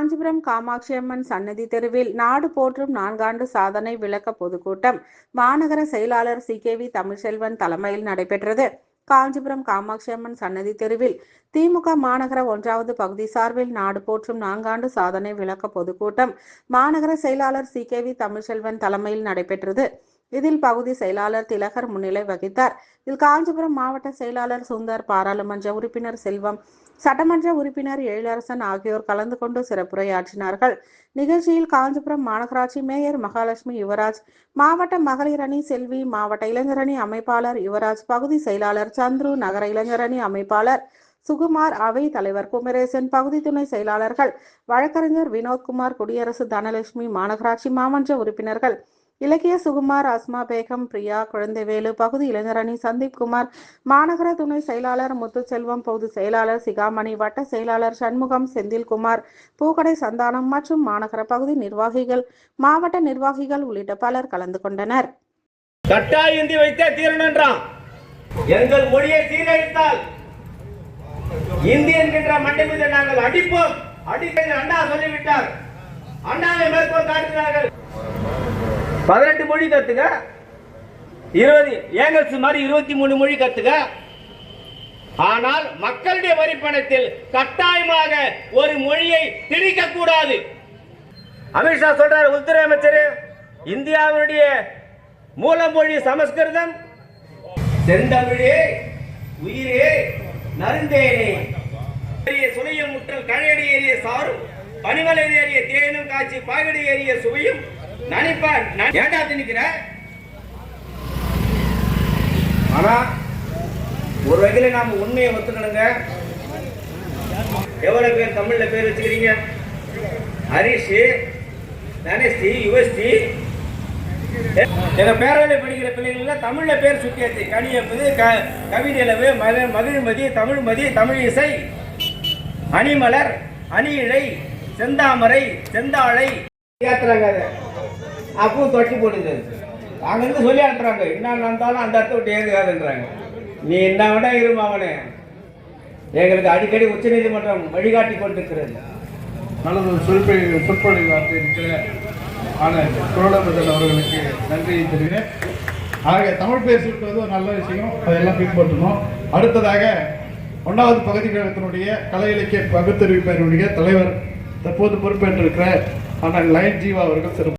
காஞ்சிபுரம் காமாட்சியம்மன் சன்னதி தெருவில் நாடு போற்றும் 4 சாதனை விளக்க பொதுக்கூட்டம் மாநகர செயலாளர் CKV தமிழ்செல்வன் தலைமையில் நடைபெற்றது. காஞ்சிபுரம் காமாட்சியம்மன் சன்னதி தெருவில் திமுக மாநகர 1வது பகுதி சார்பில் நாடு போற்றும் 4 சாதனை விளக்க பொதுக்கூட்டம் மாநகர செயலாளர் CKV தமிழ்செல்வன் தலைமையில் நடைபெற்றது. இதில் பகுதி செயலாளர் திலகர் முன்னிலை வகித்தார். இதில் காஞ்சிபுரம் மாவட்ட செயலாளர் சுந்தர், பாராளுமன்ற உறுப்பினர் செல்வம், சட்டமன்ற உறுப்பினர் எழிலரசன் ஆகியோர் கலந்து கொண்டு சிறப்புரையாற்றினார்கள். நிகழ்ச்சியில் காஞ்சிபுரம் மாநகராட்சி மேயர் மகாலட்சுமி யுவராஜ், மாவட்ட மகளிர் அணி செல்வி, மாவட்ட இளைஞர் அணி அமைப்பாளர் யுவராஜ், பகுதி செயலாளர் சந்துரு, நகர இளைஞர் அணி அமைப்பாளர் சுகுமார், அவை தலைவர் குமரேசன், பகுதி துணை செயலாளர்கள் வழக்கறிஞர் வினோத்குமார், குடியரசு தனலட்சுமி, மாநகராட்சி மாமன்ற உறுப்பினர்கள் இலக்கிய சுகுமார், அஸ்மா பேகம், பிரியா, குழந்தைவேலு, பகுதி இளைஞரணி சந்தீப் குமார், மாநகர துணை செயலாளர் முத்துச்செல்வம், பகுதி செயலாளர் சிகாமணி, வட்ட செயலாளர் சண்முகம், செந்தில்குமார், பூக்கடை சந்தானம் மற்றும் மாநகர பகுதி நிர்வாகிகள், மாவட்ட நிர்வாகிகள் உள்ளிட்ட பலர் கலந்து கொண்டனர். கட்டாய இந்தி வைத்தே தீரணும். எங்கள் மொழியை சீரழித்தால் இந்தி என்கின்ற மண்டை மீது நாங்கள் அடிப்போம். அண்ணா சொல்லிவிட்டார். அண்ணாவை மேற்கோள் காட்டுகிறார்கள். 18 மொழி கத்துக்க, 20 ஏங்கல்ஸ் மாதிரி 23 மொழி கத்துக்க. ஆனால் மக்களுடைய வரி பணத்தில் கட்டாயமாக ஒரு மொழியை திணிக்க கூடாது. அமித்ஷா சொல்றாரு, உள்துறை அமைச்சர், இந்தியாவுடைய மூல மொழி சமஸ்கிருதம். செந்தமிழே உயிரே நருந்தேனே, சுழிய முற்றல் கழையடி ஏறிய சாரும், பனிமலை ஏறிய தேனும் காட்சி பாகடி ஏறிய சுவையும் நினைப்பான். ஏண்டா திணிக்கிற? ஆனா ஒரு வகையில நாம உண்மையை ஒத்துக்கணுங்க. எவ்வளவு பேர் தமிழ்ல பேர் வச்சுக்கிறீங்க? ஹரிஷ், தனஸ்ரீ, யுவஸ்ரீ. எங்க பேரவையில் படிக்கிற பிள்ளைகள் தமிழ்ல பேர் சுத்தியாச்சு. கனியப்பது, கவிதையிலவு, மகிழ்மதி, தமிழ்மதி, தமிழ் இசை, அணிமலர், அணியிழை, செந்தாமரை, செந்தாழை ஏத்துறாங்க. அப்போ தொட்டி போடுது. அங்க இருந்து சொல்லி அனுப்புறாங்க, என்ன நடந்தாலும் அந்த இடத்த விட்டு ஏங்குகாதுன்றாங்க. நீ என்ன விட இருமாவனே, எங்களுக்கு அடிக்கடி உச்ச நீதிமன்றம் வழிகாட்டி கொண்டிருக்கிறது. நல்லது சொற்பொழிவு இருக்கிற குரோடபதன் அவர்களுக்கு நன்றியை தெரிவிக்கிறேன். ஆக தமிழ் பேர் சுட்டுவது ஒரு நல்ல விஷயம், அதெல்லாம் பின்பற்றணும். அடுத்ததாக 1வது பகுதி கழகத்தினுடைய கலை இலக்கிய பகுத்தறிவிப்பினுடைய தலைவர், தற்போது பொறுப்பேற்றிருக்கிற அண்ணன் லயன் ஜீவா அவர்கள் சிறப்பு